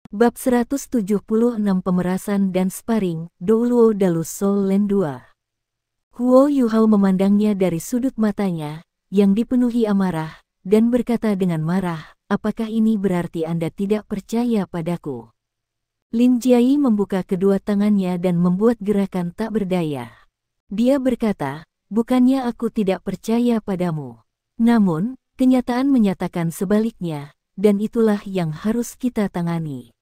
Bab 176 Pemerasan dan Sparring, Douluo Dalus Soul Land 2. Huo Yuhao memandangnya dari sudut matanya, yang dipenuhi amarah, dan berkata dengan marah, apakah ini berarti Anda tidak percaya padaku? Lin Jiayi membuka kedua tangannya dan membuat gerakan tak berdaya. Dia berkata, bukannya aku tidak percaya padamu. Namun, kenyataan menyatakan sebaliknya, dan itulah yang harus kita tangani.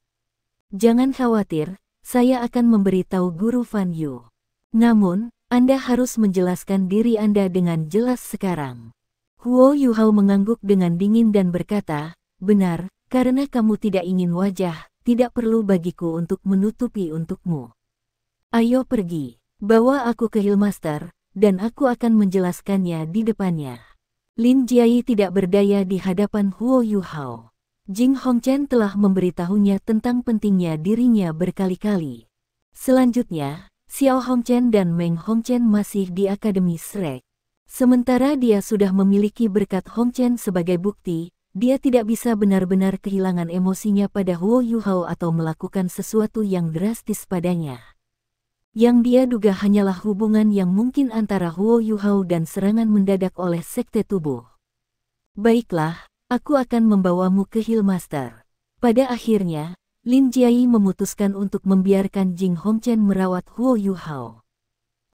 Jangan khawatir, saya akan memberitahu Guru Fan Yu. Namun, Anda harus menjelaskan diri Anda dengan jelas sekarang. Huo Yuhao mengangguk dengan dingin dan berkata, benar, karena kamu tidak ingin wajah, tidak perlu bagiku untuk menutupi untukmu. Ayo pergi, bawa aku ke Hillmaster, dan aku akan menjelaskannya di depannya. Lin Jiayi tidak berdaya di hadapan Huo Yuhao. Jing Hongchen telah memberitahunya tentang pentingnya dirinya berkali-kali. Selanjutnya, Xiao Hongchen dan Meng Hongchen masih di Akademi Shrek. Sementara dia sudah memiliki berkat Hongchen sebagai bukti, dia tidak bisa benar-benar kehilangan emosinya pada Huo Yuhao atau melakukan sesuatu yang drastis padanya. Yang dia duga hanyalah hubungan yang mungkin antara Huo Yuhao dan serangan mendadak oleh sekte tubuh. Baiklah, aku akan membawamu ke Hillmaster. Pada akhirnya, Lin Jiayi memutuskan untuk membiarkan Jing Hongchen merawat Huo Yuhao.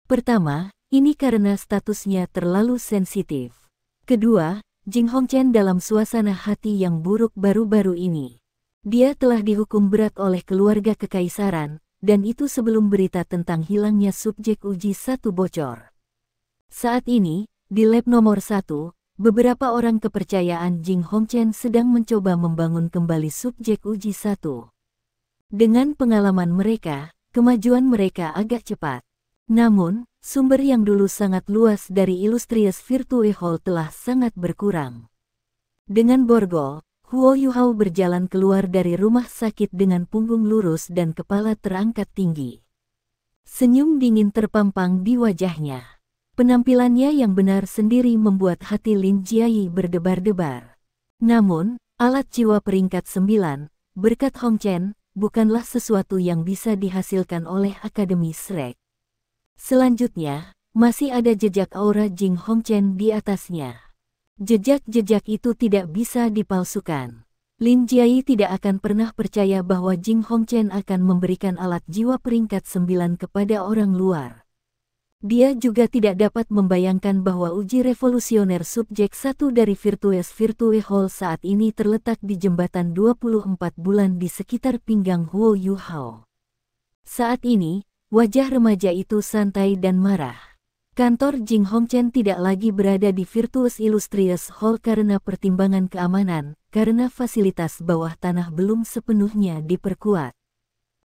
Pertama, ini karena statusnya terlalu sensitif. Kedua, Jing Hongchen dalam suasana hati yang buruk baru-baru ini. Dia telah dihukum berat oleh keluarga kekaisaran, dan itu sebelum berita tentang hilangnya subjek uji 1 bocor. Saat ini, di lab nomor 1, beberapa orang kepercayaan Jing Hongchen sedang mencoba membangun kembali subjek uji 1. Dengan pengalaman mereka, kemajuan mereka agak cepat. Namun, sumber yang dulu sangat luas dari Illustrious Virtue Hall telah sangat berkurang. Dengan borgol, Huo Yuhao berjalan keluar dari rumah sakit dengan punggung lurus dan kepala terangkat tinggi. Senyum dingin terpampang di wajahnya. Penampilannya yang benar sendiri membuat hati Lin Jiayi berdebar-debar. Namun, alat jiwa peringkat 9, berkat Hongchen, bukanlah sesuatu yang bisa dihasilkan oleh Akademi Shrek. Selanjutnya, masih ada jejak aura Jing Hongchen di atasnya. Jejak-jejak itu tidak bisa dipalsukan. Lin Jiayi tidak akan pernah percaya bahwa Jing Hongchen akan memberikan alat jiwa peringkat 9 kepada orang luar. Dia juga tidak dapat membayangkan bahwa uji revolusioner subjek 1 dari Virtuous Virtue Hall saat ini terletak di jembatan 24 bulan di sekitar pinggang Huo Yuhao. Saat ini, wajah remaja itu santai dan marah. Kantor Jing Hongchen tidak lagi berada di Virtuous Illustrious Hall karena pertimbangan keamanan, karena fasilitas bawah tanah belum sepenuhnya diperkuat.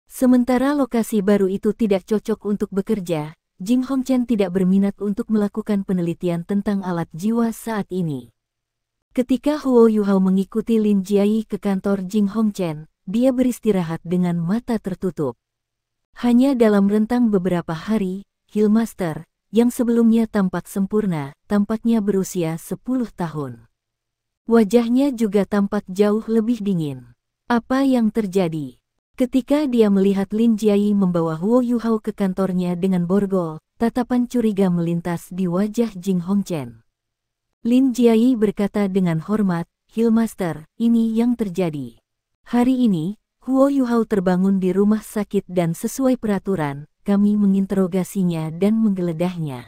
Sementara lokasi baru itu tidak cocok untuk bekerja, Jing Hongchen tidak berminat untuk melakukan penelitian tentang alat jiwa saat ini. Ketika Huo Yuhao mengikuti Lin Jiayi ke kantor Jing Hongchen, dia beristirahat dengan mata tertutup. Hanya dalam rentang beberapa hari, Hillmaster, yang sebelumnya tampak sempurna, tampaknya berusia 10 tahun. Wajahnya juga tampak jauh lebih dingin. Apa yang terjadi? Ketika dia melihat Lin Jiayi membawa Huo Yuhao ke kantornya dengan borgol, tatapan curiga melintas di wajah Jing Hongchen. Lin Jiayi berkata dengan hormat, Hillmaster, ini yang terjadi. Hari ini, Huo Yuhao terbangun di rumah sakit dan sesuai peraturan, kami menginterogasinya dan menggeledahnya.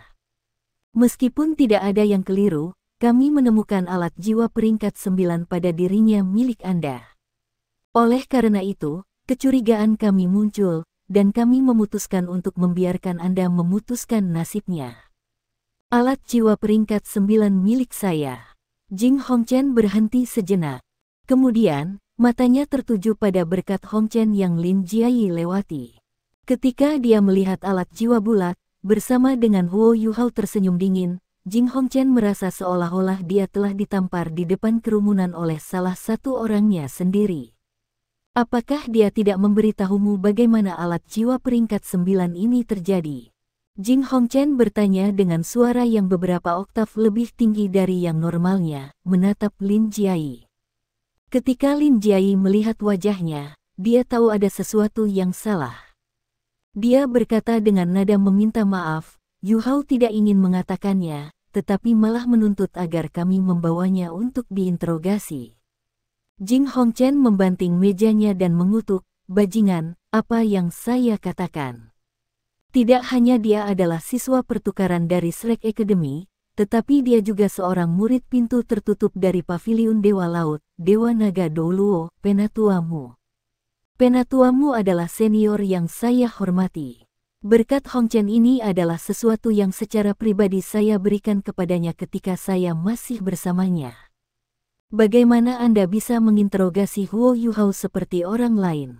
Meskipun tidak ada yang keliru, kami menemukan alat jiwa peringkat 9 pada dirinya milik Anda. Oleh karena itu, kecurigaan kami muncul, dan kami memutuskan untuk membiarkan Anda memutuskan nasibnya. Alat jiwa peringkat 9 milik saya. Jing Hongchen berhenti sejenak. Kemudian, matanya tertuju pada berkat Hongchen yang Lin Jiayi lewati. Ketika dia melihat alat jiwa bulat, bersama dengan Huo Yuhao tersenyum dingin, Jing Hongchen merasa seolah-olah dia telah ditampar di depan kerumunan oleh salah satu orangnya sendiri. Apakah dia tidak memberitahumu bagaimana alat jiwa peringkat 9 ini terjadi? Jing Hongchen bertanya dengan suara yang beberapa oktav lebih tinggi dari yang normalnya, menatap Lin Jiayi. Ketika Lin Jiayi melihat wajahnya, dia tahu ada sesuatu yang salah. Dia berkata dengan nada meminta maaf, Yu Hao tidak ingin mengatakannya, tetapi malah menuntut agar kami membawanya untuk diinterogasi. Jing Hongchen membanting mejanya dan mengutuk, bajingan, apa yang saya katakan? Tidak hanya dia adalah siswa pertukaran dari Shrek Academy, tetapi dia juga seorang murid pintu tertutup dari Paviliun Dewa Laut, Dewa Naga Douluo, Penatuamu. Penatuamu adalah senior yang saya hormati. Berkat Hongchen ini adalah sesuatu yang secara pribadi saya berikan kepadanya ketika saya masih bersamanya. Bagaimana Anda bisa menginterogasi Huo Yuhao seperti orang lain?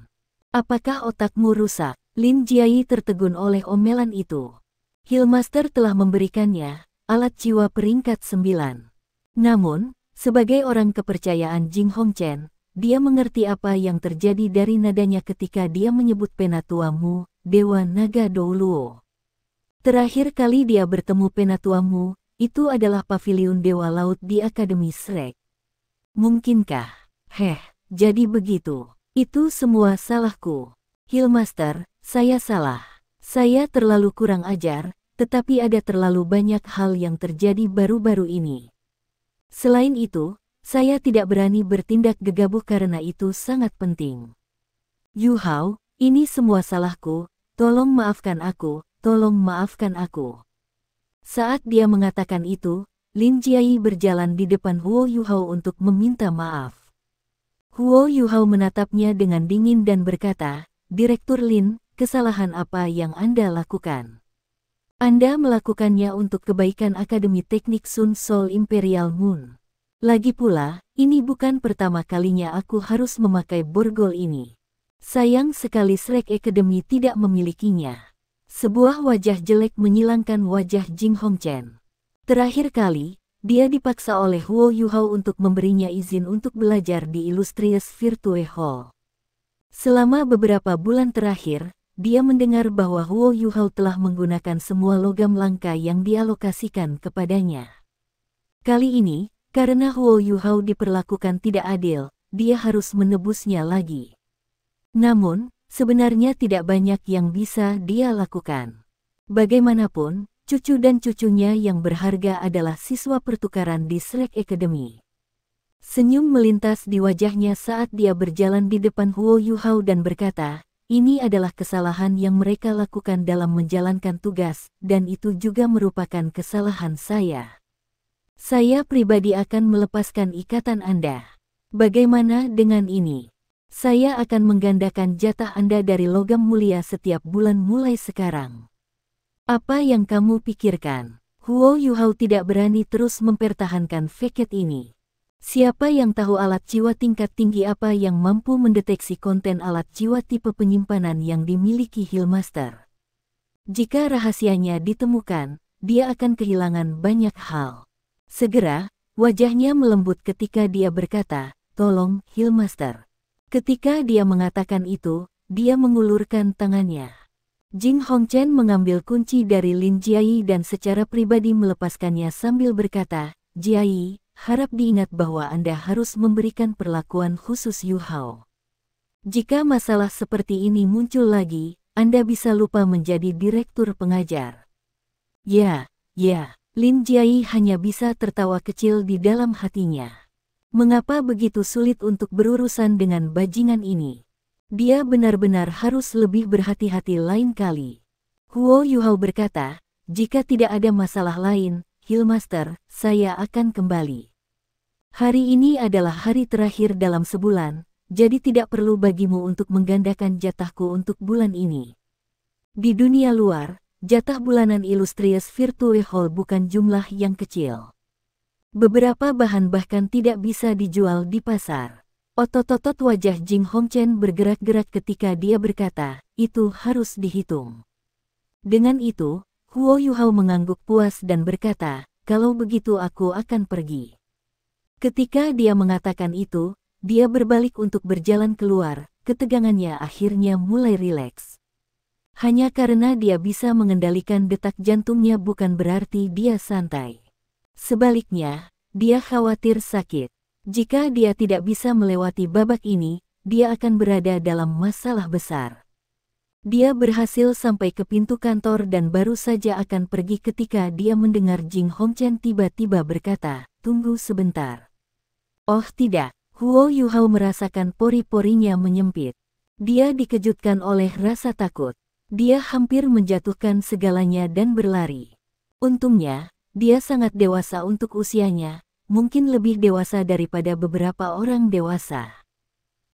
Apakah otakmu rusak? Lin Jiayi tertegun oleh omelan itu. Healmaster telah memberikannya alat jiwa peringkat 9. Namun, sebagai orang kepercayaan Jing Hongchen, dia mengerti apa yang terjadi dari nadanya ketika dia menyebut Penatuamu, Dewa Naga Douluo. Terakhir kali dia bertemu Penatuamu, itu adalah Paviliun Dewa Laut di Akademi Shrek. Mungkinkah? Jadi begitu. Itu semua salahku. Healmaster, saya salah. Saya terlalu kurang ajar, tetapi ada terlalu banyak hal yang terjadi baru-baru ini. Selain itu, saya tidak berani bertindak gegabah karena itu sangat penting. Yu Hao, ini semua salahku, tolong maafkan aku, tolong maafkan aku. Saat dia mengatakan itu, Lin Jiayi berjalan di depan Huo Yuhao untuk meminta maaf. Huo Yuhao menatapnya dengan dingin dan berkata, Direktur Lin, kesalahan apa yang Anda lakukan? Anda melakukannya untuk kebaikan Akademi Teknik Sun Soul Imperial Moon. Lagi pula, ini bukan pertama kalinya aku harus memakai borgol ini. Sayang sekali Shrek Academy tidak memilikinya. Sebuah wajah jelek menyilangkan wajah Jing Hongchen. Terakhir kali, dia dipaksa oleh Huo Yuhao untuk memberinya izin untuk belajar di Illustrious Virtue Hall. Selama beberapa bulan terakhir, dia mendengar bahwa Huo Yuhao telah menggunakan semua logam langka yang dialokasikan kepadanya. Kali ini, karena Huo Yuhao diperlakukan tidak adil, dia harus menebusnya lagi. Namun, sebenarnya tidak banyak yang bisa dia lakukan. Bagaimanapun, cucu dan cucunya yang berharga adalah siswa pertukaran di Shrek Academy. Senyum melintas di wajahnya saat dia berjalan di depan Huo Yuhao dan berkata, ini adalah kesalahan yang mereka lakukan dalam menjalankan tugas, dan itu juga merupakan kesalahan saya. Saya pribadi akan melepaskan ikatan Anda. Bagaimana dengan ini? Saya akan menggandakan jatah Anda dari logam mulia setiap bulan mulai sekarang. Apa yang kamu pikirkan? Huo Yuhao tidak berani terus mempertahankan veket ini. Siapa yang tahu alat jiwa tingkat tinggi apa yang mampu mendeteksi konten alat jiwa tipe penyimpanan yang dimiliki Healmaster? Jika rahasianya ditemukan, dia akan kehilangan banyak hal. Segera, wajahnya melembut ketika dia berkata, tolong, Healmaster. Ketika dia mengatakan itu, dia mengulurkan tangannya. Jing Hongchen mengambil kunci dari Lin Jiayi dan secara pribadi melepaskannya sambil berkata, Jiayi, harap diingat bahwa Anda harus memberikan perlakuan khusus Yu Hao. Jika masalah seperti ini muncul lagi, Anda bisa lupa menjadi direktur pengajar. Ya, Lin Jiayi hanya bisa tertawa kecil di dalam hatinya. Mengapa begitu sulit untuk berurusan dengan bajingan ini? Dia benar-benar harus lebih berhati-hati lain kali. Huo Yuhao berkata, jika tidak ada masalah lain, Healmaster, saya akan kembali. Hari ini adalah hari terakhir dalam sebulan, jadi tidak perlu bagimu untuk menggandakan jatahku untuk bulan ini. Di dunia luar, jatah bulanan Illustrious Virtue Hall bukan jumlah yang kecil. Beberapa bahan bahkan tidak bisa dijual di pasar. Otot-otot wajah Jing Hongchen bergerak-gerak ketika dia berkata, itu harus dihitung. Dengan itu, Huo Yuhao mengangguk puas dan berkata, kalau begitu aku akan pergi. Ketika dia mengatakan itu, dia berbalik untuk berjalan keluar, ketegangannya akhirnya mulai rileks. Hanya karena dia bisa mengendalikan detak jantungnya bukan berarti dia santai. Sebaliknya, dia khawatir sakit. Jika dia tidak bisa melewati babak ini, dia akan berada dalam masalah besar. Dia berhasil sampai ke pintu kantor dan baru saja akan pergi ketika dia mendengar Jing Hongchen tiba-tiba berkata, "Tunggu sebentar." Oh tidak, Huo Yuhao merasakan pori-porinya menyempit. Dia dikejutkan oleh rasa takut. Dia hampir menjatuhkan segalanya dan berlari. Untungnya, dia sangat dewasa untuk usianya, mungkin lebih dewasa daripada beberapa orang dewasa.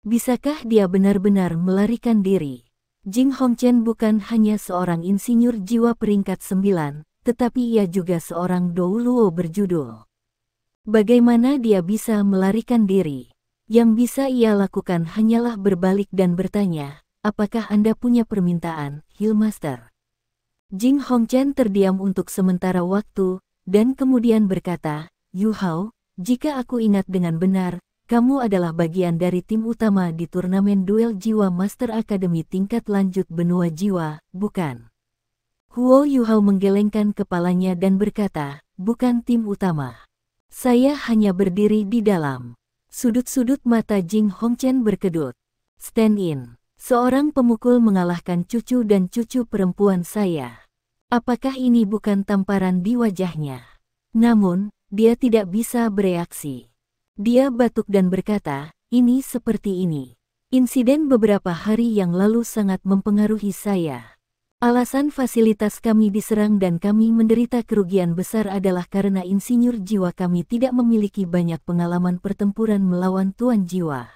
Bisakah dia benar-benar melarikan diri? Jing Hongchen bukan hanya seorang insinyur jiwa peringkat 9, tetapi ia juga seorang Douluo berjudul. Bagaimana dia bisa melarikan diri? Yang bisa ia lakukan hanyalah berbalik dan bertanya, "Apakah Anda punya permintaan, Hillmaster?" Jing Hongchen terdiam untuk sementara waktu, dan kemudian berkata, "Yuhao, jika aku ingat dengan benar, kamu adalah bagian dari tim utama di turnamen duel jiwa Master Academy tingkat lanjut benua jiwa, bukan?" Huo Yuhao menggelengkan kepalanya dan berkata, "Bukan tim utama. Saya hanya berdiri di dalam." Sudut-sudut mata Jing Hongchen berkedut. "Stand-in. Seorang pemukul mengalahkan cucu dan cucu perempuan saya. Apakah ini bukan tamparan di wajahnya?" Namun, dia tidak bisa bereaksi. Dia batuk dan berkata, "Ini seperti ini. Insiden beberapa hari yang lalu sangat mempengaruhi saya. Alasan fasilitas kami diserang dan kami menderita kerugian besar adalah karena insinyur jiwa kami tidak memiliki banyak pengalaman pertempuran melawan tuan jiwa.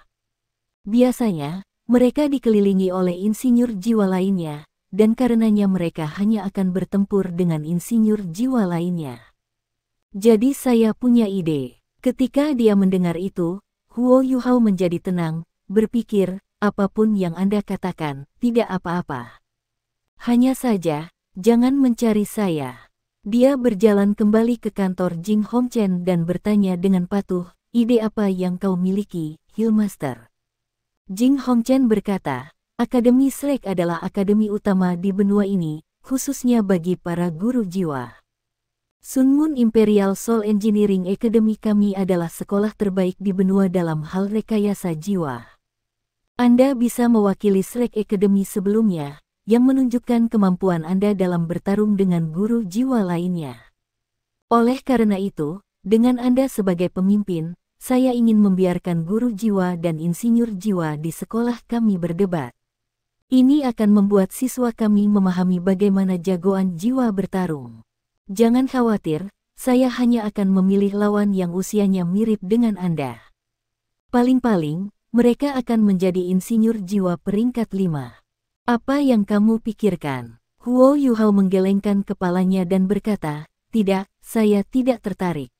Biasanya, mereka dikelilingi oleh insinyur jiwa lainnya, dan karenanya mereka hanya akan bertempur dengan insinyur jiwa lainnya. Jadi saya punya ide." Ketika dia mendengar itu, Huo Yuhao menjadi tenang, berpikir, "Apapun yang Anda katakan, tidak apa-apa. Hanya saja, jangan mencari saya." Dia berjalan kembali ke kantor Jing Hongchen dan bertanya dengan patuh, "Ide apa yang kau miliki, Hillmaster?" Jing Hongchen berkata, "Akademi Shrek adalah akademi utama di benua ini, khususnya bagi para guru jiwa. Sun Moon Imperial Soul Engineering Academy kami adalah sekolah terbaik di benua dalam hal rekayasa jiwa. Anda bisa mewakili Shrek Academy sebelumnya, yang menunjukkan kemampuan Anda dalam bertarung dengan guru jiwa lainnya. Oleh karena itu, dengan Anda sebagai pemimpin, saya ingin membiarkan guru jiwa dan insinyur jiwa di sekolah kami berdebat. Ini akan membuat siswa kami memahami bagaimana jagoan jiwa bertarung. Jangan khawatir, saya hanya akan memilih lawan yang usianya mirip dengan Anda. Paling-paling, mereka akan menjadi insinyur jiwa peringkat 5. Apa yang kamu pikirkan?" Huo Yuhao menggelengkan kepalanya dan berkata, "Tidak, saya tidak tertarik."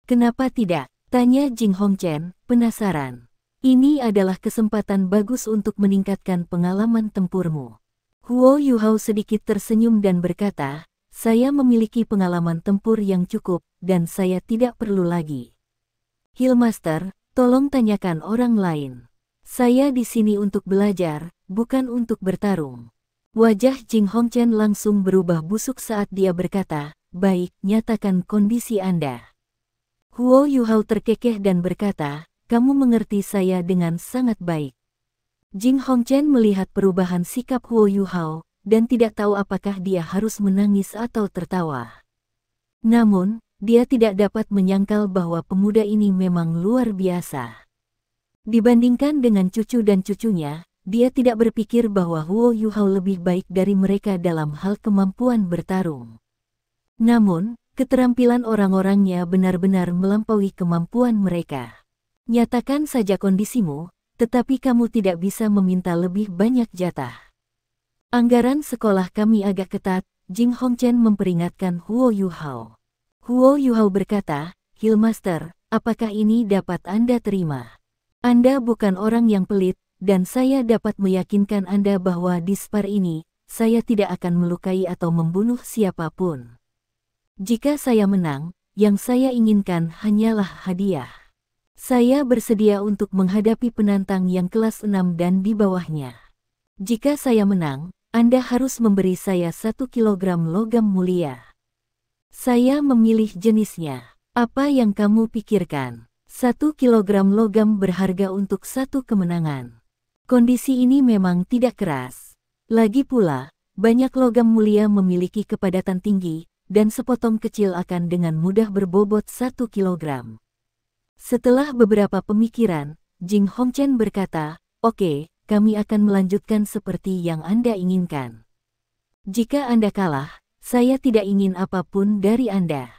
"Kenapa tidak?" tanya Jing Hongchen, penasaran. "Ini adalah kesempatan bagus untuk meningkatkan pengalaman tempurmu." Huo Yuhao sedikit tersenyum dan berkata, "Saya memiliki pengalaman tempur yang cukup, dan saya tidak perlu lagi." "Hillmaster, tolong tanyakan orang lain. Saya di sini untuk belajar, bukan untuk bertarung." Wajah Jing Hongchen langsung berubah busuk saat dia berkata, "Baik, nyatakan kondisi Anda." Huo Yuhao terkekeh dan berkata, "Kamu mengerti saya dengan sangat baik." Jing Hongchen melihat perubahan sikap Huo Yuhao, dan tidak tahu apakah dia harus menangis atau tertawa. Namun, dia tidak dapat menyangkal bahwa pemuda ini memang luar biasa. Dibandingkan dengan cucu dan cucunya, dia tidak berpikir bahwa Huo Yuhao lebih baik dari mereka dalam hal kemampuan bertarung. Namun, keterampilan orang-orangnya benar-benar melampaui kemampuan mereka. Nyatakan saja kondisimu, tetapi kamu tidak bisa meminta lebih banyak jatah. Anggaran sekolah kami agak ketat, Jing Hongchen memperingatkan Huo Yuhao. Huo Yuhao berkata, "Hillmaster, apakah ini dapat Anda terima? Anda bukan orang yang pelit, dan saya dapat meyakinkan Anda bahwa di spar ini, saya tidak akan melukai atau membunuh siapapun. Jika saya menang, yang saya inginkan hanyalah hadiah. Saya bersedia untuk menghadapi penantang yang kelas 6 dan di bawahnya. Jika saya menang, Anda harus memberi saya 1 kilogram logam mulia. Saya memilih jenisnya. Apa yang kamu pikirkan?" 1 kilogram logam berharga untuk 1 kemenangan. Kondisi ini memang tidak keras. Lagi pula, banyak logam mulia memiliki kepadatan tinggi, dan sepotong kecil akan dengan mudah berbobot 1 kilogram. Setelah beberapa pemikiran, Jing Hongchen berkata, "Oke, kami akan melanjutkan seperti yang Anda inginkan. Jika Anda kalah, saya tidak ingin apapun dari Anda.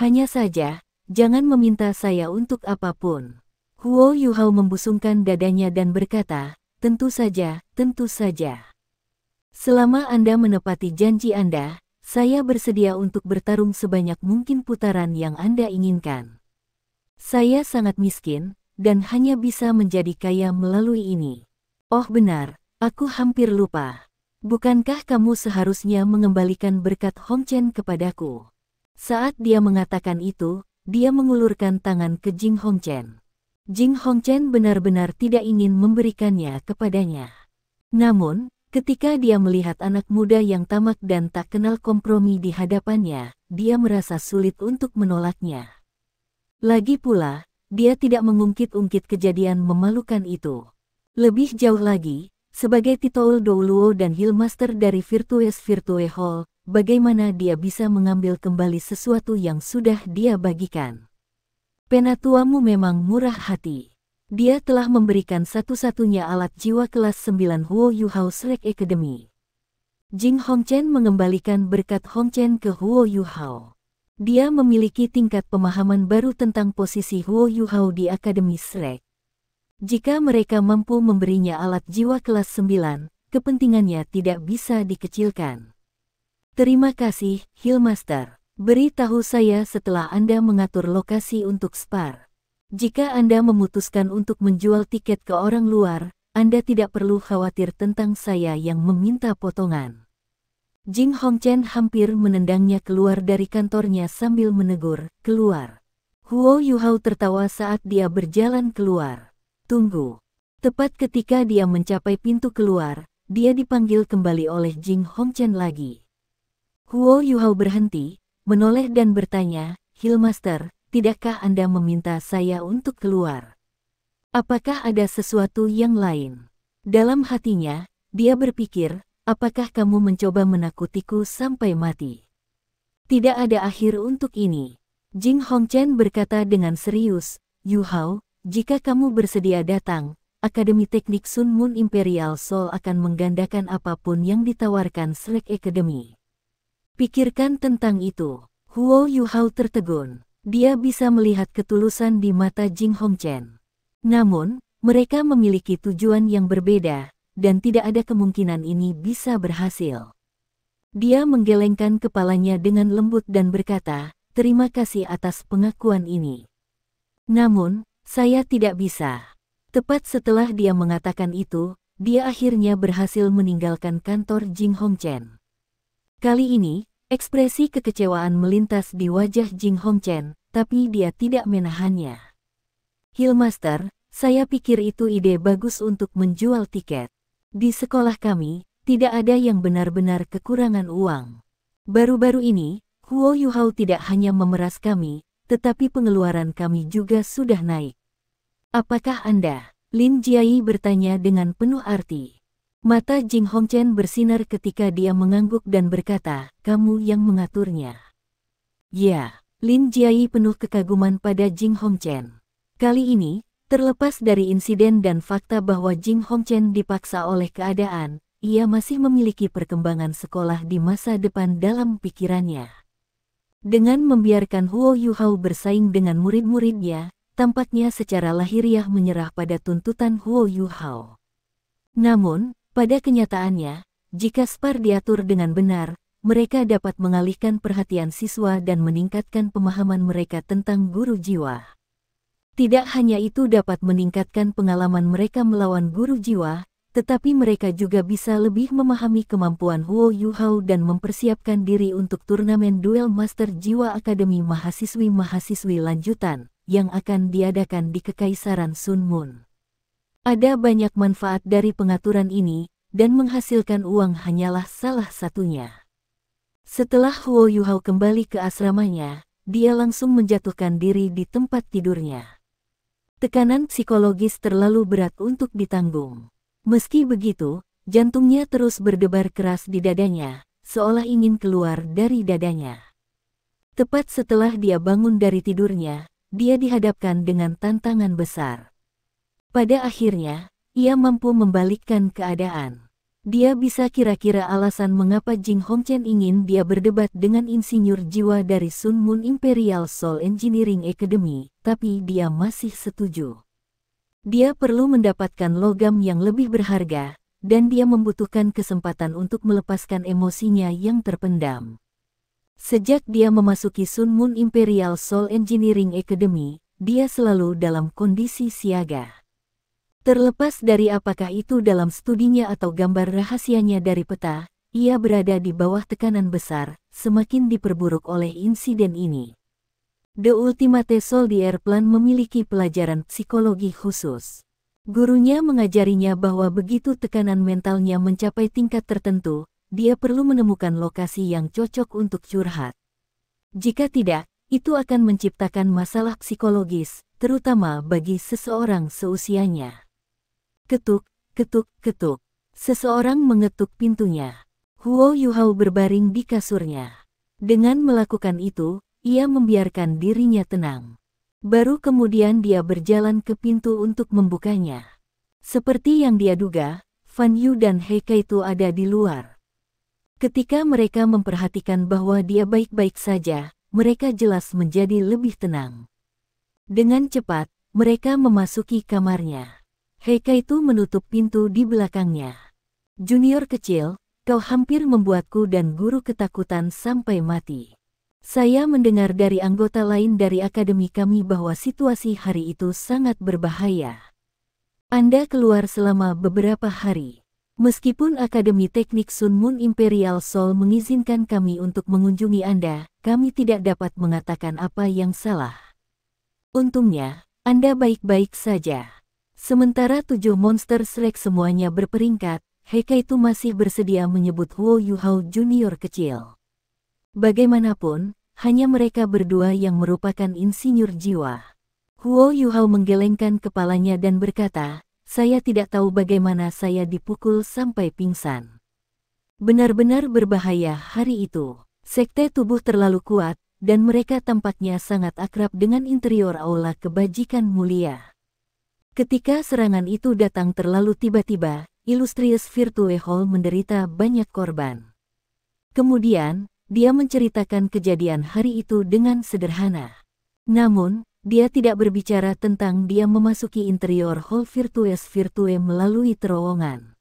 Hanya saja, jangan meminta saya untuk apapun." Huo Yuhao membusungkan dadanya dan berkata, tentu saja, tentu saja. Selama Anda menepati janji Anda, saya bersedia untuk bertarung sebanyak mungkin putaran yang Anda inginkan. Saya sangat miskin, dan hanya bisa menjadi kaya melalui ini. Oh benar, aku hampir lupa. Bukankah kamu seharusnya mengembalikan berkat Hongchen kepadaku? Saat dia mengatakan itu, dia mengulurkan tangan ke Jing Hongchen. Jing Hongchen benar-benar tidak ingin memberikannya kepadanya. Namun, ketika dia melihat anak muda yang tamak dan tak kenal kompromi di hadapannya, dia merasa sulit untuk menolaknya. Lagi pula, dia tidak mengungkit-ungkit kejadian memalukan itu. Lebih jauh lagi, sebagai Titoul Douluo dan Healmaster dari Virtues Virtue Hall, bagaimana dia bisa mengambil kembali sesuatu yang sudah dia bagikan? Penatuamu memang murah hati. Dia telah memberikan satu-satunya alat jiwa kelas 9 Huo Yuhao Shrek Academy. Jing Hongchen mengembalikan berkat Hongchen ke Huo Yuhao. Dia memiliki tingkat pemahaman baru tentang posisi Huo Yuhao di Akademi Shrek. Jika mereka mampu memberinya alat jiwa kelas 9, kepentingannya tidak bisa dikecilkan. Terima kasih, Healmaster. Beri tahu saya setelah Anda mengatur lokasi untuk spar. Jika Anda memutuskan untuk menjual tiket ke orang luar, Anda tidak perlu khawatir tentang saya yang meminta potongan. Jing Hongchen hampir menendangnya keluar dari kantornya sambil menegur, "Keluar." Huo Yuhao tertawa saat dia berjalan keluar. "Tunggu." Tepat ketika dia mencapai pintu keluar, dia dipanggil kembali oleh Jing Hongchen lagi. Huo Yuhao berhenti, menoleh dan bertanya, "Healmaster, tidakkah Anda meminta saya untuk keluar? Apakah ada sesuatu yang lain?" Dalam hatinya, dia berpikir, apakah kamu mencoba menakutiku sampai mati? Tidak ada akhir untuk ini. Jing Hongchen berkata dengan serius, "Yuhao, jika kamu bersedia datang, Akademi Teknik Sun Moon Imperial Soul akan menggandakan apapun yang ditawarkan Shrek Academy." Pikirkan tentang itu. Huo Yuhao tertegun. Dia bisa melihat ketulusan di mata Jing Hongchen. Namun, mereka memiliki tujuan yang berbeda, dan tidak ada kemungkinan ini bisa berhasil. Dia menggelengkan kepalanya dengan lembut dan berkata, "Terima kasih atas pengakuan ini. Namun, saya tidak bisa." Tepat setelah dia mengatakan itu, dia akhirnya berhasil meninggalkan kantor Jing Hongchen. Kali ini, ekspresi kekecewaan melintas di wajah Jing Hongchen, tapi dia tidak menahannya. "Healmaster, saya pikir itu ide bagus untuk menjual tiket. Di sekolah kami, tidak ada yang benar-benar kekurangan uang. Baru-baru ini, Huo Yuhao tidak hanya memeras kami, tetapi pengeluaran kami juga sudah naik." "Apakah Anda?" Lin Jiai bertanya dengan penuh arti. Mata Jing Hongchen bersinar ketika dia mengangguk dan berkata, "Kamu yang mengaturnya." "Ya." Lin Jiai penuh kekaguman pada Jing Hongchen. Kali ini, terlepas dari insiden dan fakta bahwa Jing Hongchen dipaksa oleh keadaan, ia masih memiliki perkembangan sekolah di masa depan dalam pikirannya. Dengan membiarkan Huo Yuhao bersaing dengan murid-muridnya, tampaknya secara lahiriah menyerah pada tuntutan Huo Yuhao. Namun, pada kenyataannya, jika spar diatur dengan benar, mereka dapat mengalihkan perhatian siswa dan meningkatkan pemahaman mereka tentang guru jiwa. Tidak hanya itu dapat meningkatkan pengalaman mereka melawan guru jiwa, tetapi mereka juga bisa lebih memahami kemampuan Huo Yuhao dan mempersiapkan diri untuk turnamen duel Master Jiwa Akademi Mahasiswi-Mahasiswi lanjutan, yang akan diadakan di Kekaisaran Sun Moon. Ada banyak manfaat dari pengaturan ini, dan menghasilkan uang hanyalah salah satunya. Setelah Huo Yuhao kembali ke asramanya, dia langsung menjatuhkan diri di tempat tidurnya. Tekanan psikologis terlalu berat untuk ditanggung. Meski begitu, jantungnya terus berdebar keras di dadanya, seolah ingin keluar dari dadanya. Tepat setelah dia bangun dari tidurnya, dia dihadapkan dengan tantangan besar. Pada akhirnya, ia mampu membalikkan keadaan. Dia bisa kira-kira alasan mengapa Jing Hongchen ingin dia berdebat dengan insinyur jiwa dari Sun Moon Imperial Soul Engineering Academy, tapi dia masih setuju. Dia perlu mendapatkan logam yang lebih berharga, dan dia membutuhkan kesempatan untuk melepaskan emosinya yang terpendam. Sejak dia memasuki Sun Moon Imperial Soul Engineering Academy, dia selalu dalam kondisi siaga. Terlepas dari apakah itu dalam studinya atau gambar rahasianya dari peta, ia berada di bawah tekanan besar, semakin diperburuk oleh insiden ini. The Ultimate Soldier Plan memiliki pelajaran psikologi khusus. Gurunya mengajarinya bahwa begitu tekanan mentalnya mencapai tingkat tertentu, dia perlu menemukan lokasi yang cocok untuk curhat. Jika tidak, itu akan menciptakan masalah psikologis, terutama bagi seseorang seusianya. Ketuk, ketuk, ketuk. Seseorang mengetuk pintunya. Huo Yuhao berbaring di kasurnya. Dengan melakukan itu, ia membiarkan dirinya tenang. Baru kemudian dia berjalan ke pintu untuk membukanya. Seperti yang dia duga, Fan Yu dan He Kaitu ada di luar. Ketika mereka memperhatikan bahwa dia baik-baik saja, mereka jelas menjadi lebih tenang. Dengan cepat, mereka memasuki kamarnya. He Kaitu menutup pintu di belakangnya. Junior kecil, kau hampir membuatku dan guru ketakutan sampai mati. Saya mendengar dari anggota lain dari akademi kami bahwa situasi hari itu sangat berbahaya. Anda keluar selama beberapa hari. Meskipun Akademi Teknik Sun Moon Imperial Soul mengizinkan kami untuk mengunjungi Anda, kami tidak dapat mengatakan apa yang salah. Untungnya, Anda baik-baik saja. Sementara 7 monster Shrek semuanya berperingkat, He Kaitu masih bersedia menyebut Huo Yuhao Junior kecil. Bagaimanapun, hanya mereka berdua yang merupakan insinyur jiwa. Huo Yuhao menggelengkan kepalanya dan berkata, saya tidak tahu bagaimana saya dipukul sampai pingsan. Benar-benar berbahaya hari itu. Sekte tubuh terlalu kuat, dan mereka tampaknya sangat akrab dengan interior aula kebajikan mulia. Ketika serangan itu datang terlalu tiba-tiba, Illustrious Virtue Hall menderita banyak korban. Kemudian, dia menceritakan kejadian hari itu dengan sederhana. Namun, dia tidak berbicara tentang dia memasuki interior Hall Virtuous Virtue melalui terowongan.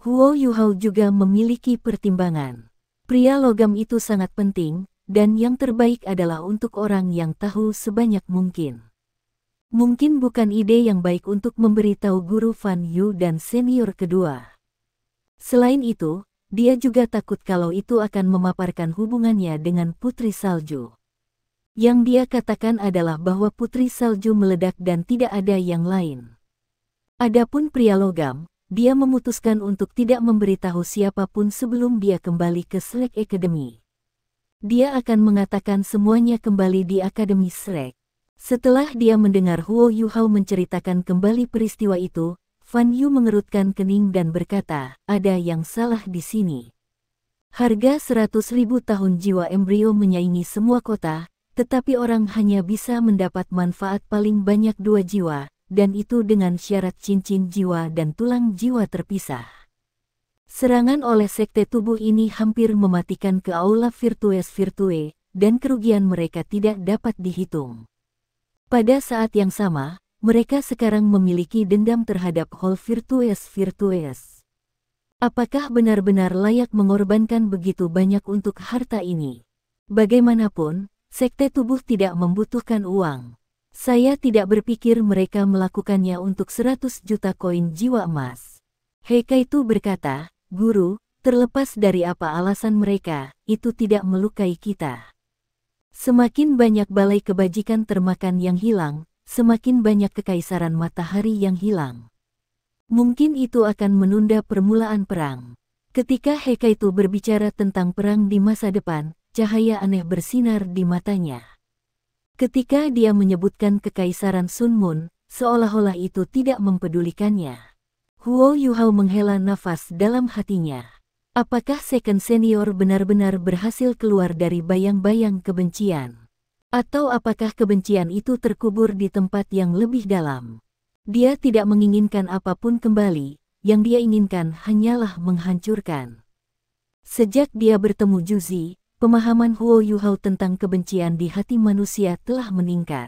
Huo Yuhao juga memiliki pertimbangan. Pria logam itu sangat penting, dan yang terbaik adalah untuk orang yang tahu sebanyak mungkin. Mungkin bukan ide yang baik untuk memberitahu guru Fan Yu dan senior kedua. Selain itu, dia juga takut kalau itu akan memaparkan hubungannya dengan Putri Salju. Yang dia katakan adalah bahwa Putri Salju meledak dan tidak ada yang lain. Adapun pria logam, dia memutuskan untuk tidak memberitahu siapapun sebelum dia kembali ke Shrek Academy. Dia akan mengatakan semuanya kembali di Akademi Shrek. Setelah dia mendengar Huo Yuhao menceritakan kembali peristiwa itu, Fan Yu mengerutkan kening dan berkata, ada yang salah di sini. Harga 100.000 tahun jiwa embrio menyaingi semua kota, tetapi orang hanya bisa mendapat manfaat paling banyak 2 jiwa, dan itu dengan syarat cincin jiwa dan tulang jiwa terpisah. Serangan oleh sekte tubuh ini hampir mematikan ke aula Virtues Virtue, dan kerugian mereka tidak dapat dihitung. Pada saat yang sama, mereka sekarang memiliki dendam terhadap Hall Virtues Virtues. Apakah benar-benar layak mengorbankan begitu banyak untuk harta ini? Bagaimanapun, sekte tubuh tidak membutuhkan uang. Saya tidak berpikir mereka melakukannya untuk 100 juta koin jiwa emas. He Kaitu berkata, Guru, terlepas dari apa alasan mereka, itu tidak melukai kita. Semakin banyak balai kebajikan termakan yang hilang, semakin banyak kekaisaran matahari yang hilang. Mungkin itu akan menunda permulaan perang. Ketika He Kaitu berbicara tentang perang di masa depan, cahaya aneh bersinar di matanya. Ketika dia menyebutkan kekaisaran Sun Moon, seolah-olah itu tidak mempedulikannya. Huo Yuhao menghela nafas dalam hatinya. Apakah Second Senior benar-benar berhasil keluar dari bayang-bayang kebencian? Atau apakah kebencian itu terkubur di tempat yang lebih dalam? Dia tidak menginginkan apapun kembali, yang dia inginkan hanyalah menghancurkan. Sejak dia bertemu Juzi, pemahaman Huo Yuhao tentang kebencian di hati manusia telah meningkat.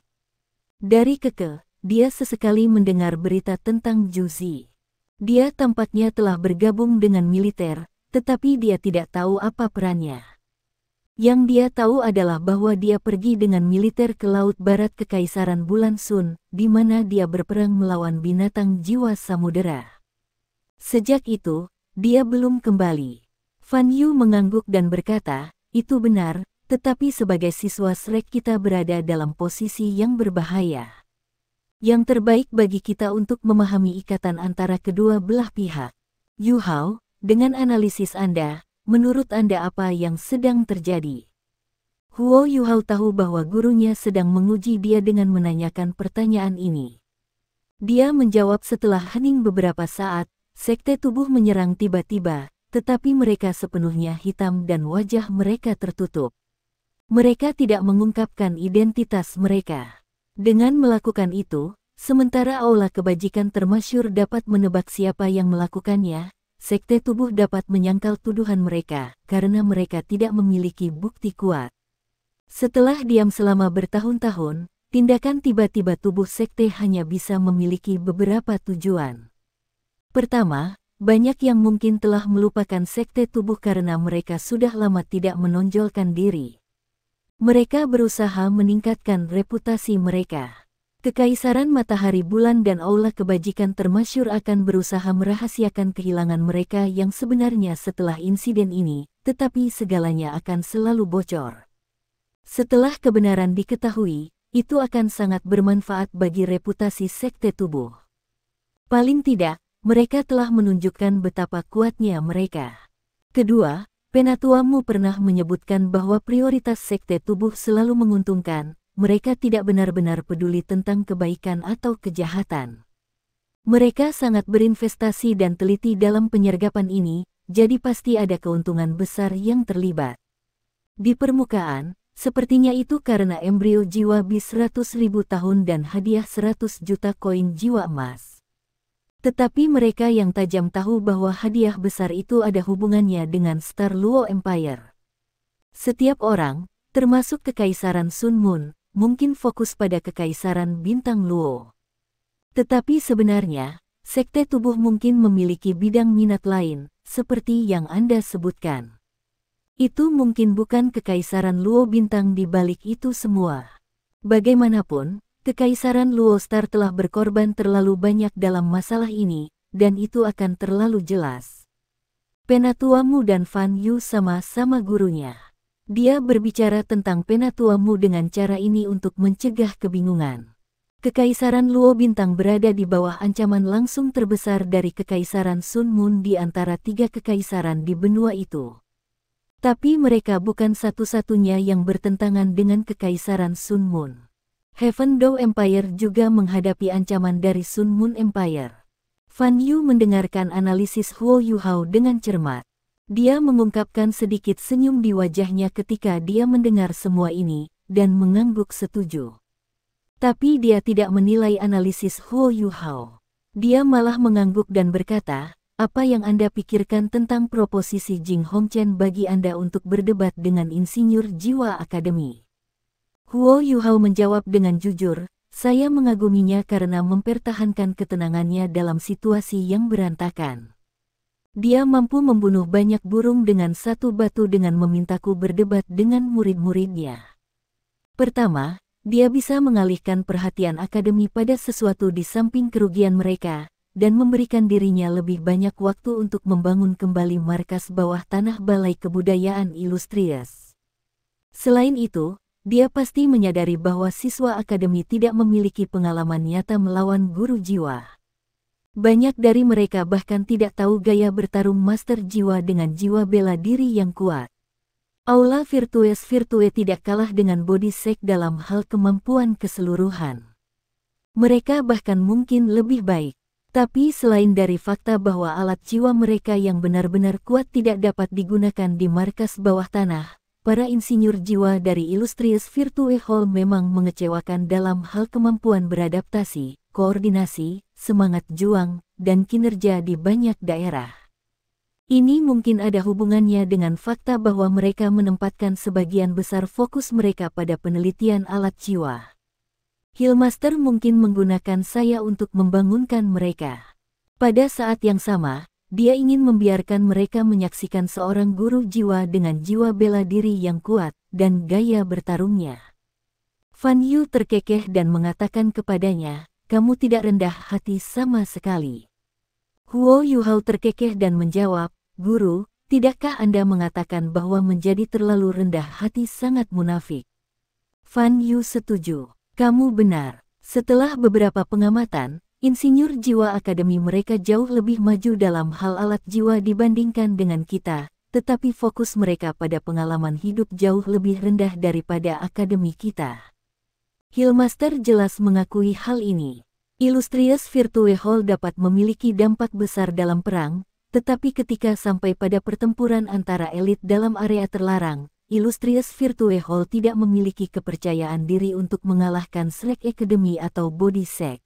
Dari keke, dia sesekali mendengar berita tentang Juzi. Dia tampaknya telah bergabung dengan militer, tetapi dia tidak tahu apa perannya. Yang dia tahu adalah bahwa dia pergi dengan militer ke Laut Barat Kekaisaran Bulan Sun, di mana dia berperang melawan binatang jiwa samudera. Sejak itu, dia belum kembali. Fan Yu mengangguk dan berkata, itu benar, tetapi sebagai siswa Shrek kita berada dalam posisi yang berbahaya. Yang terbaik bagi kita untuk memahami ikatan antara kedua belah pihak. Yu Hao, dengan analisis Anda, menurut Anda apa yang sedang terjadi? Huo Yu Hao tahu bahwa gurunya sedang menguji dia dengan menanyakan pertanyaan ini. Dia menjawab setelah hening beberapa saat, sekte tubuh menyerang tiba-tiba, tetapi mereka sepenuhnya hitam dan wajah mereka tertutup. Mereka tidak mengungkapkan identitas mereka. Dengan melakukan itu, sementara aula kebajikan termasyhur dapat menebak siapa yang melakukannya, sekte tubuh dapat menyangkal tuduhan mereka, karena mereka tidak memiliki bukti kuat. Setelah diam selama bertahun-tahun, tindakan tiba-tiba tubuh sekte hanya bisa memiliki beberapa tujuan. Pertama, banyak yang mungkin telah melupakan sekte tubuh karena mereka sudah lama tidak menonjolkan diri. Mereka berusaha meningkatkan reputasi mereka. Kekaisaran Matahari Bulan dan Aula Kebajikan termasyhur akan berusaha merahasiakan kehilangan mereka yang sebenarnya setelah insiden ini, tetapi segalanya akan selalu bocor. Setelah kebenaran diketahui, itu akan sangat bermanfaat bagi reputasi sekte tubuh. Paling tidak, mereka telah menunjukkan betapa kuatnya mereka. Kedua, Penatuamu pernah menyebutkan bahwa prioritas sekte tubuh selalu menguntungkan, mereka tidak benar-benar peduli tentang kebaikan atau kejahatan. Mereka sangat berinvestasi dan teliti dalam penyergapan ini, jadi pasti ada keuntungan besar yang terlibat. Di permukaan, sepertinya itu karena embrio jiwa bis 100.000 tahun dan hadiah 100 juta koin jiwa emas. Tetapi mereka yang tajam tahu bahwa hadiah besar itu ada hubungannya dengan Star Luo Empire. Setiap orang, termasuk Kekaisaran Sun Moon, mungkin fokus pada Kekaisaran Bintang Luo. Tetapi sebenarnya, sekte tubuh mungkin memiliki bidang minat lain, seperti yang Anda sebutkan. Itu mungkin bukan Kekaisaran Luo Bintang di balik itu semua. Bagaimanapun, Kekaisaran Luo Star telah berkorban terlalu banyak dalam masalah ini, dan itu akan terlalu jelas. Penatuamu dan Fan Yu sama-sama gurunya. Dia berbicara tentang penatuamu dengan cara ini untuk mencegah kebingungan. Kekaisaran Luo Bintang berada di bawah ancaman langsung terbesar dari Kekaisaran Sun Moon di antara 3 kekaisaran di benua itu. Tapi mereka bukan satu-satunya yang bertentangan dengan Kekaisaran Sun Moon. Heaven Dao Empire juga menghadapi ancaman dari Sun Moon Empire. Fan Yu mendengarkan analisis Huo Yuhao dengan cermat. Dia mengungkapkan sedikit senyum di wajahnya ketika dia mendengar semua ini, dan mengangguk setuju. Tapi dia tidak menilai analisis Huo Yuhao. Dia malah mengangguk dan berkata, apa yang Anda pikirkan tentang proposisi Jing Hongchen bagi Anda untuk berdebat dengan insinyur jiwa akademi? Huo Yuhao menjawab dengan jujur, saya mengaguminya karena mempertahankan ketenangannya dalam situasi yang berantakan. Dia mampu membunuh banyak burung dengan satu batu dengan memintaku berdebat dengan murid-muridnya. Pertama, dia bisa mengalihkan perhatian akademi pada sesuatu di samping kerugian mereka, dan memberikan dirinya lebih banyak waktu untuk membangun kembali markas bawah tanah Balai Kebudayaan Illustrious. Selain itu, dia pasti menyadari bahwa siswa akademi tidak memiliki pengalaman nyata melawan guru jiwa. Banyak dari mereka bahkan tidak tahu gaya bertarung master jiwa dengan jiwa bela diri yang kuat. Aula Virtue tidak kalah dengan Body Shake dalam hal kemampuan keseluruhan. Mereka bahkan mungkin lebih baik. Tapi selain dari fakta bahwa alat jiwa mereka yang benar-benar kuat tidak dapat digunakan di markas bawah tanah, para insinyur jiwa dari Illustrious Virtue Hall memang mengecewakan dalam hal kemampuan beradaptasi, koordinasi, semangat juang, dan kinerja di banyak daerah. Ini mungkin ada hubungannya dengan fakta bahwa mereka menempatkan sebagian besar fokus mereka pada penelitian alat jiwa. Hillmaster mungkin menggunakan saya untuk membangunkan mereka. Pada saat yang sama, dia ingin membiarkan mereka menyaksikan seorang guru jiwa dengan jiwa bela diri yang kuat dan gaya bertarungnya. Fan Yu terkekeh dan mengatakan kepadanya, "Kamu tidak rendah hati sama sekali." Huo Yuhao terkekeh dan menjawab, "Guru, tidakkah Anda mengatakan bahwa menjadi terlalu rendah hati sangat munafik?" Fan Yu setuju. Kamu benar. Setelah beberapa pengamatan, insinyur jiwa akademi mereka jauh lebih maju dalam hal alat jiwa dibandingkan dengan kita, tetapi fokus mereka pada pengalaman hidup jauh lebih rendah daripada akademi kita. Hillmaster jelas mengakui hal ini. Illustrious Virtue Hall dapat memiliki dampak besar dalam perang, tetapi ketika sampai pada pertempuran antara elit dalam area terlarang, Illustrious Virtue Hall tidak memiliki kepercayaan diri untuk mengalahkan Shrek Academy atau Body Sect.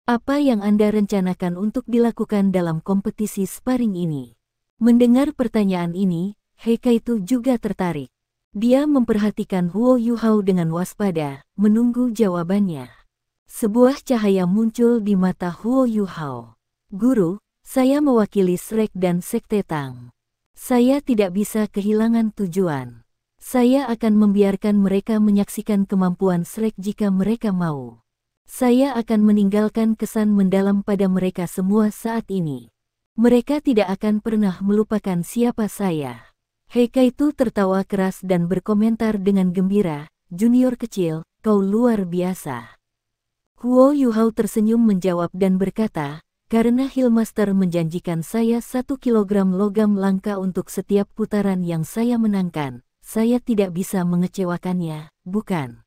Apa yang Anda rencanakan untuk dilakukan dalam kompetisi sparring ini? Mendengar pertanyaan ini, Heikaitu juga tertarik. Dia memperhatikan Huo Yuhao dengan waspada, menunggu jawabannya. Sebuah cahaya muncul di mata Huo Yuhao. "Guru, saya mewakili Shrek dan Sekte Tang. Saya tidak bisa kehilangan tujuan. Saya akan membiarkan mereka menyaksikan kemampuan Shrek jika mereka mau. Saya akan meninggalkan kesan mendalam pada mereka semua saat ini. Mereka tidak akan pernah melupakan siapa saya." Heikaitu tertawa keras dan berkomentar dengan gembira, "Junior kecil, kau luar biasa." Huo Yuhao tersenyum menjawab dan berkata, "Karena Hillmaster menjanjikan saya 1 kilogram logam langka untuk setiap putaran yang saya menangkan, saya tidak bisa mengecewakannya, bukan?"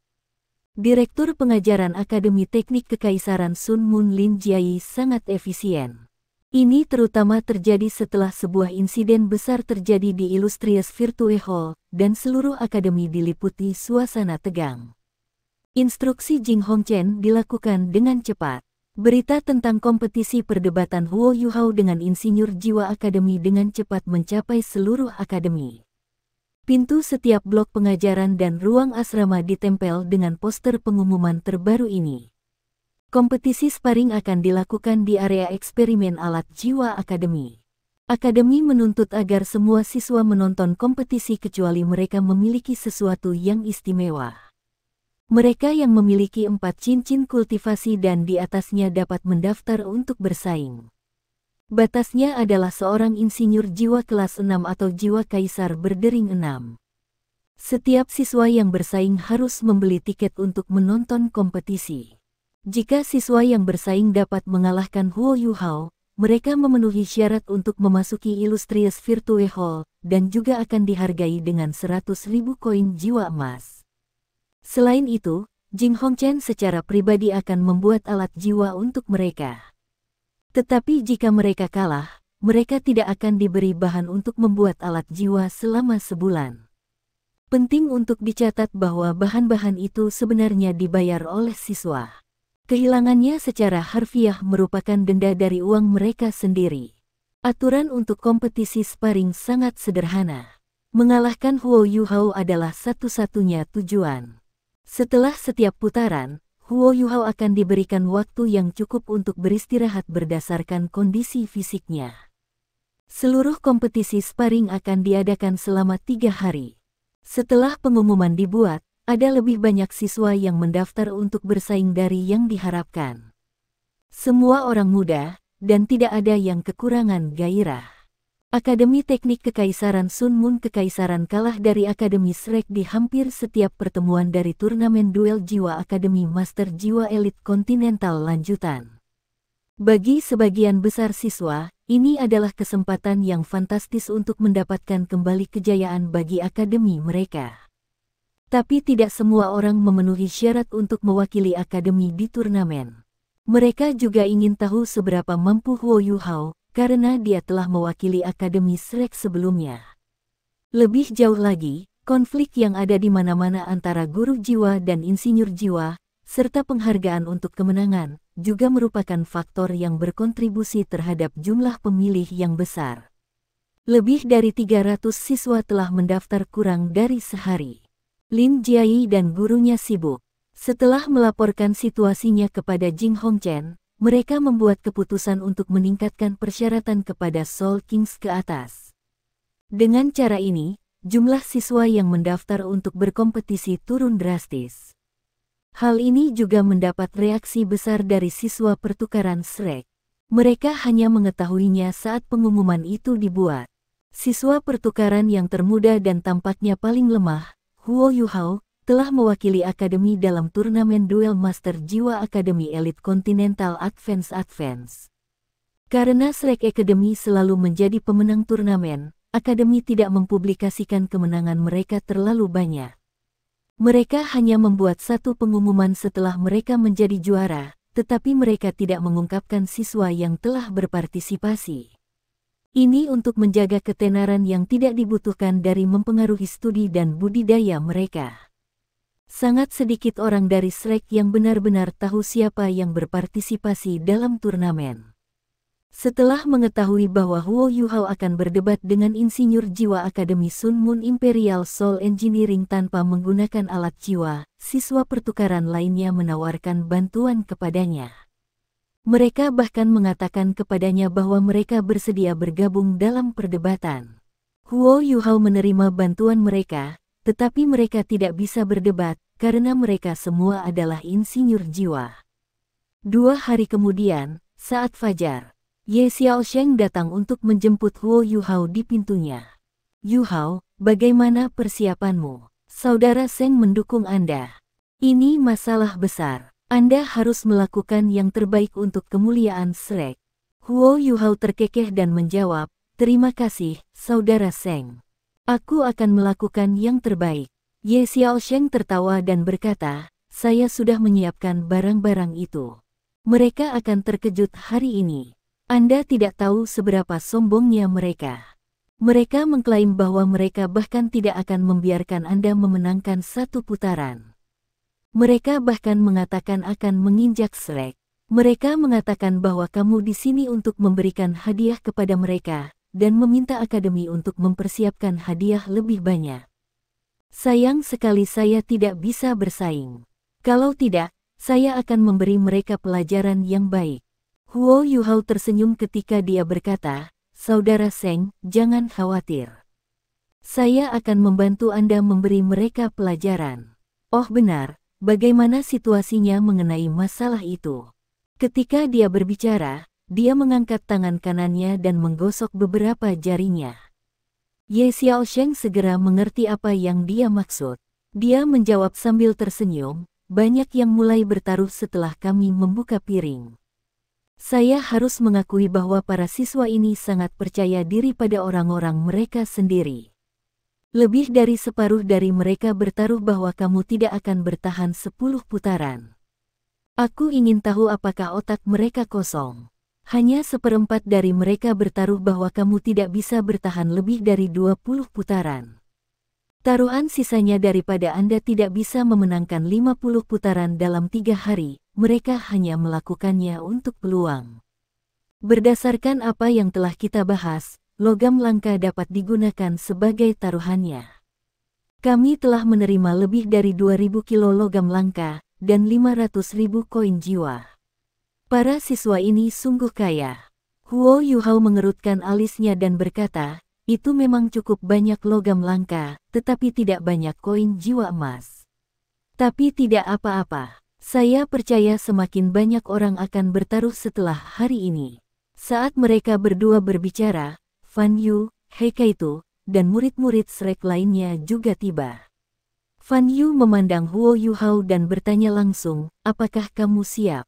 Direktur Pengajaran Akademi Teknik Kekaisaran Sun Moon Lin Jiai sangat efisien. Ini terutama terjadi setelah sebuah insiden besar terjadi di Illustrious Virtue Hall, dan seluruh akademi diliputi suasana tegang. Instruksi Jing Hongchen dilakukan dengan cepat. Berita tentang kompetisi perdebatan Huo Yuhao dengan insinyur jiwa akademi dengan cepat mencapai seluruh akademi. Pintu setiap blok pengajaran dan ruang asrama ditempel dengan poster pengumuman terbaru ini. Kompetisi sparring akan dilakukan di area eksperimen alat jiwa akademi. Akademi menuntut agar semua siswa menonton kompetisi kecuali mereka memiliki sesuatu yang istimewa. Mereka yang memiliki 4 cincin kultivasi dan di atasnya dapat mendaftar untuk bersaing. Batasnya adalah seorang insinyur jiwa kelas 6 atau jiwa kaisar berdering 6. Setiap siswa yang bersaing harus membeli tiket untuk menonton kompetisi. Jika siswa yang bersaing dapat mengalahkan Huo Yuhao, mereka memenuhi syarat untuk memasuki Illustrious Virtue Hall, dan juga akan dihargai dengan 100.000 koin jiwa emas. Selain itu, Jing Hongchen secara pribadi akan membuat alat jiwa untuk mereka. Tetapi jika mereka kalah, mereka tidak akan diberi bahan untuk membuat alat jiwa selama sebulan. Penting untuk dicatat bahwa bahan-bahan itu sebenarnya dibayar oleh siswa. Kehilangannya secara harfiah merupakan denda dari uang mereka sendiri. Aturan untuk kompetisi sparring sangat sederhana. Mengalahkan Huo Yuhao adalah satu-satunya tujuan. Setelah setiap putaran, Huo Yuhao akan diberikan waktu yang cukup untuk beristirahat berdasarkan kondisi fisiknya. Seluruh kompetisi sparring akan diadakan selama 3 hari. Setelah pengumuman dibuat, ada lebih banyak siswa yang mendaftar untuk bersaing dari yang diharapkan. Semua orang muda, dan tidak ada yang kekurangan gairah. Akademi Teknik Kekaisaran Sun Moon Kekaisaran kalah dari Akademi Shrek di hampir setiap pertemuan dari turnamen duel jiwa Akademi Master Jiwa Elit Kontinental lanjutan. Bagi sebagian besar siswa, ini adalah kesempatan yang fantastis untuk mendapatkan kembali kejayaan bagi akademi mereka. Tapi tidak semua orang memenuhi syarat untuk mewakili akademi di turnamen. Mereka juga ingin tahu seberapa mampu Huo Yuhao, karena dia telah mewakili Akademi Shrek sebelumnya. Lebih jauh lagi, konflik yang ada di mana-mana antara guru jiwa dan insinyur jiwa, serta penghargaan untuk kemenangan, juga merupakan faktor yang berkontribusi terhadap jumlah pemilih yang besar. Lebih dari 300 siswa telah mendaftar kurang dari sehari. Lin Jiayi dan gurunya sibuk. Setelah melaporkan situasinya kepada Jing Hongchen, mereka membuat keputusan untuk meningkatkan persyaratan kepada Soul Kings ke atas. Dengan cara ini, jumlah siswa yang mendaftar untuk berkompetisi turun drastis. Hal ini juga mendapat reaksi besar dari siswa pertukaran Shrek. Mereka hanya mengetahuinya saat pengumuman itu dibuat. Siswa pertukaran yang termuda dan tampaknya paling lemah, Huo Yuhao, telah mewakili akademi dalam turnamen duel Master Jiwa Akademi Elite Continental Advance. Karena Shrek Academy selalu menjadi pemenang turnamen, akademi tidak mempublikasikan kemenangan mereka terlalu banyak. Mereka hanya membuat satu pengumuman setelah mereka menjadi juara, tetapi mereka tidak mengungkapkan siswa yang telah berpartisipasi. Ini untuk menjaga ketenaran yang tidak dibutuhkan dari mempengaruhi studi dan budidaya mereka. Sangat sedikit orang dari Shrek yang benar-benar tahu siapa yang berpartisipasi dalam turnamen. Setelah mengetahui bahwa Huo Yuhao akan berdebat dengan insinyur jiwa Akademi Sun Moon Imperial Soul Engineering tanpa menggunakan alat jiwa, siswa pertukaran lainnya menawarkan bantuan kepadanya. Mereka bahkan mengatakan kepadanya bahwa mereka bersedia bergabung dalam perdebatan. Huo Yuhao menerima bantuan mereka, tetapi mereka tidak bisa berdebat karena mereka semua adalah insinyur jiwa. 2 hari kemudian, saat fajar, Ye Xiaosheng datang untuk menjemput Huo Yuhao di pintunya. "Yuhao, bagaimana persiapanmu? Saudara Sheng mendukung Anda. Ini masalah besar. Anda harus melakukan yang terbaik untuk kemuliaan Shrek." Huo Yuhao terkekeh dan menjawab, "Terima kasih, Saudara Sheng. Aku akan melakukan yang terbaik." Ye Xiaosheng tertawa dan berkata, "Saya sudah menyiapkan barang-barang itu. Mereka akan terkejut hari ini. Anda tidak tahu seberapa sombongnya mereka. Mereka mengklaim bahwa mereka bahkan tidak akan membiarkan Anda memenangkan satu putaran. Mereka bahkan mengatakan akan menginjak Shrek. Mereka mengatakan bahwa kamu di sini untuk memberikan hadiah kepada mereka, dan meminta akademi untuk mempersiapkan hadiah lebih banyak. Sayang sekali saya tidak bisa bersaing. Kalau tidak, saya akan memberi mereka pelajaran yang baik." Huo Yuhao tersenyum ketika dia berkata, "Saudara Sheng, jangan khawatir. Saya akan membantu Anda memberi mereka pelajaran." "Oh benar, bagaimana situasinya mengenai masalah itu?" Ketika dia berbicara, dia mengangkat tangan kanannya dan menggosok beberapa jarinya. Ye Xiaosheng segera mengerti apa yang dia maksud. Dia menjawab sambil tersenyum, "Banyak yang mulai bertaruh setelah kami membuka piring. Saya harus mengakui bahwa para siswa ini sangat percaya diri pada orang-orang mereka sendiri. Lebih dari separuh dari mereka bertaruh bahwa kamu tidak akan bertahan 10 putaran. Aku ingin tahu apakah otak mereka kosong. Hanya 1/4 dari mereka bertaruh bahwa kamu tidak bisa bertahan lebih dari 20 putaran. Taruhan sisanya daripada Anda tidak bisa memenangkan 50 putaran dalam 3 hari, mereka hanya melakukannya untuk peluang. Berdasarkan apa yang telah kita bahas, logam langka dapat digunakan sebagai taruhannya. Kami telah menerima lebih dari 2.000 kilo logam langka, dan 500.000 koin jiwa. Para siswa ini sungguh kaya." Huo Yuhao mengerutkan alisnya dan berkata, "Itu memang cukup banyak logam langka, tetapi tidak banyak koin jiwa emas. Tapi tidak apa-apa. Saya percaya semakin banyak orang akan bertaruh setelah hari ini." Saat mereka berdua berbicara, Fan Yu, Heikaito, dan murid-murid Shrek lainnya juga tiba. Fan Yu memandang Huo Yuhao dan bertanya langsung, "Apakah kamu siap?"